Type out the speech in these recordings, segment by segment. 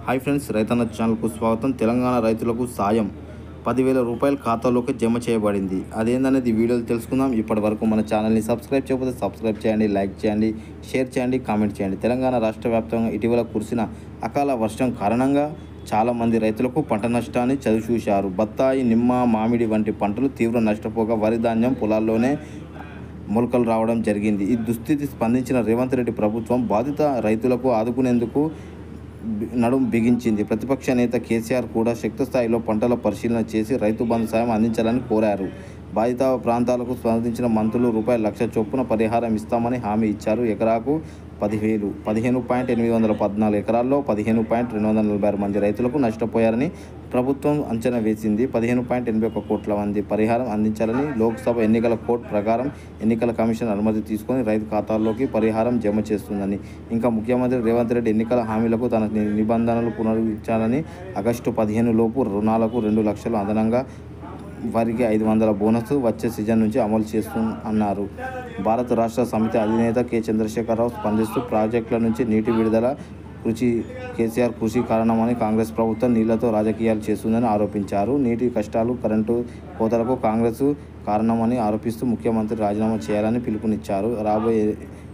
Hi friends, రైతన్న ఛానల్కు స్వాగతం. తెలంగాణ రైతులకు సాయం 10,000 రూపాయలు ఖాతాలోకి జమ చేయబడింది. అదేందనేది వీడియోలో తెలుసుకుందాం. ఇప్పటి వరకు మన ఛానల్ని సబ్స్క్రైబ్ చేయకపోతే సబ్స్క్రైబ్ చేయండి, లైక్ చేయండి, షేర్ చేయండి, కామెంట్ చేయండి. తెలంగాణ రాష్ట్ర వ్యాప్తంగా ఇటీవల కురిసిన అకాల వర్షం కారణంగా చాలామంది రైతులకు పంట నష్టాన్ని చవిచూశారు. బత్తాయి, నిమ్మ, మామిడి వంటి పంటలు తీవ్ర నష్టపోగా వరి ధాన్యం పొలాల్లోనే మొలకలు రావడం జరిగింది. ఈ దుస్థితి స్పందించిన రేవంత్ రెడ్డి ప్రభుత్వం బాధిత రైతులకు ఆదుకునేందుకు నడుం బిగించింది. ప్రతిపక్ష నేత కేసీఆర్ కూడా శక్తిస్థాయిలో పంటల పరిశీలన చేసి రైతు బంధు సాయం అందించాలని కోరారు. బాధిత ప్రాంతాలకు స్పందించిన మంత్రులు ₹1,00,000 చొప్పున పరిహారం ఇస్తామని హామీ ఇచ్చారు. ఎకరాకు 10,000 15.814 ఎకరాల్లో 15.246 మంది రైతులకు నష్టపోయారని ప్రభుత్వం అంచనా వేసింది. 15.81 కోట్ల మంది పరిహారం అందించాలని లోక్సభ ఎన్నికల కోడ్ ప్రకారం ఎన్నికల కమిషన్ అనుమతి తీసుకొని రైతు ఖాతాల్లోకి పరిహారం జమ చేస్తుందని, ఇంకా ముఖ్యమంత్రి రేవంత్ రెడ్డి ఎన్నికల హామీలకు తన నిబంధనలు పునరుద్ధరించాలని, ఆగస్టు 15 లోపు రుణాలకు 2 లక్షలు అదనంగా, వారికి 500 బోనస్ వచ్చే సీజన్ నుంచి అమలు చేస్తున్నారు. భారత రాష్ట్ర సమితి అధినేత కె. చంద్రశేఖరరావు స్పందిస్తూ ప్రాజెక్టుల నుంచి నీటి విడుదల కేసీఆర్ కృషి కారణమని, కాంగ్రెస్ ప్రభుత్వం నీళ్లతో రాజకీయాలు చేస్తుందని ఆరోపించారు. నీటి కష్టాలు, కరెంటు కోతలకు కాంగ్రెస్ కారణమని ఆరోపిస్తూ ముఖ్యమంత్రి రాజీనామా చేయాలని పిలుపునిచ్చారు. రాబోయే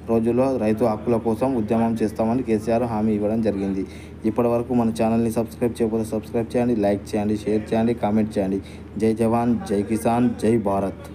రోజుల్లో రైతు హక్కుల కోసం ఉద్యమం చేస్తామని కేసీఆర్ హామీ ఇవ్వడం జరిగింది. ఇప్పటి వరకు మన ఛానల్ని సబ్స్క్రైబ్ చేయకపోతే సబ్స్క్రైబ్ చేయండి, లైక్ చేయండి, షేర్ చేయండి, కామెంట్ చేయండి. జై జవాన్, జై కిసాన్, జై భారత్.